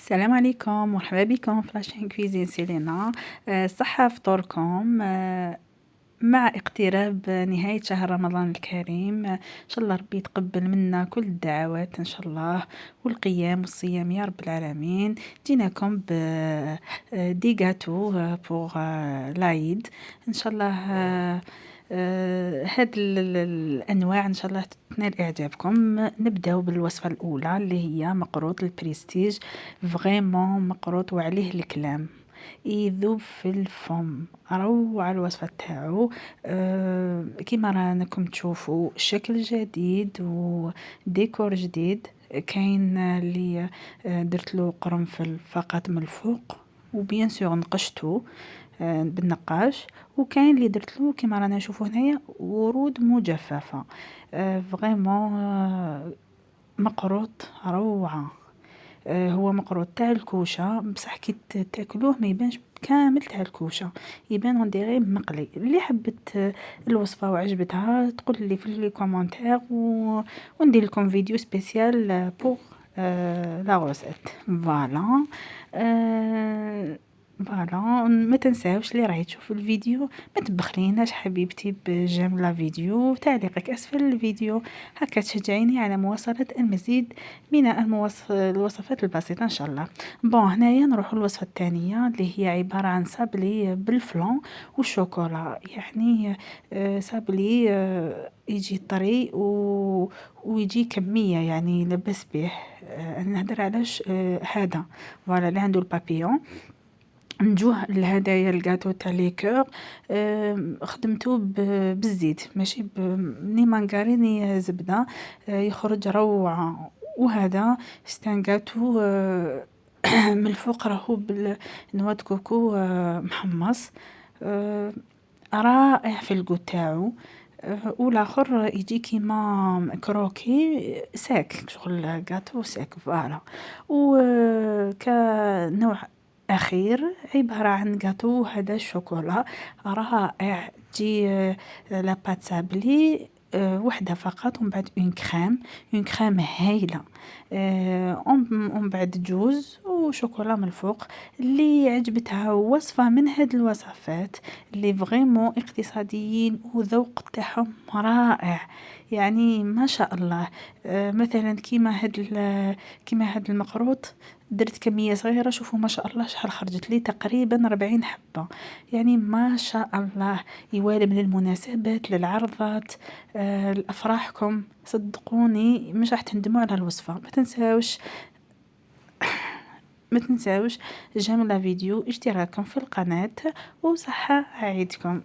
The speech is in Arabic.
السلام عليكم، مرحبا بكم في لاشين كويزين سيلينا. صحة فطوركم. مع اقتراب نهاية شهر رمضان الكريم، إن شاء الله ربي يتقبل منا كل الدعوات إن شاء الله، والقيام والصيام يا رب العالمين. جيناكم ب دي غاتو بوغ العيد إن شاء الله. هاد الأنواع إن شاء الله تنال إعجابكم. نبداو بالوصفة الأولى اللي هي مقروط البريستيج، فريمون مقروط وعليه الكلام، يذوب في الفم، روعة الوصفة تاعو. كيما راكم تشوفوا شكل جديد وديكور جديد. كاين اللي درتلو قرنفل فقط من الفوق، وبيان سور نقشتو بالنقاش، وكاين اللي درتلو كيما رانا نشوفو هنايا ورود مجففة. فريمون مقروط روعة. هو مقروط تاع الكوشة، بصح كي تاكلوه ما يبانش كامل تاع الكوشة، يبان اون مقلي. اللي حبت الوصفة وعجبتها تقول لي في لي كومونتير وندير لكم فيديو سبيسيال بور لا غوسيت. فوالا. فوالا، ما تنساوش اللي راهي تشوف الفيديو ما تبخليناش حبيبتي بجيم لا فيديو وتعليقك اسفل الفيديو، هكا تشجعيني على مواصلة المزيد من الوصفات البسيطة ان شاء الله. بون، هنايا نروح الوصفة الثانية اللي هي عبارة عن سابلي بالفلان والشوكولا. يعني سابلي يجي طري ويجي كمية، يعني لبس به. نهدر علاش هذا. فوالا، اللي عنده البابيون. نجوه لهدايا الجاتو تاع ليكور. خدمته بالزيت، ماشي ني مانغاري ني زبدة. يخرج روعة. وهذا ستان جاتو من الفوق راهو بالنوا د كوكو محمص. رائع في الجو تاعو. والاخر يجي كيما كروكي ساك، شغل جاتو ساك. فوالا. كنوع اخير عبارة عن جاتو هذا الشوكولا رائع. تجي لاباط سابلي وحده فقط، ومن بعد اون كريم هايله. ومن بعد جوز وشوكولا من الفوق. اللي عجبتها وصفه من هاد الوصفات اللي فريمون اقتصاديين وذوق تاعهم رائع، يعني ما شاء الله. مثلا كيما هاد المقروط درت كمية صغيرة، شوفوا ما شاء الله شحال خرجت لي، تقريبا 40 حبة. يعني ما شاء الله، يوالم للمناسبات، للعرضات، لأفراحكم. صدقوني مش راح تندموا على الوصفة. ما تنساوش جيم لا فيديو، اشتراككم في القناة، وصحة عيدكم.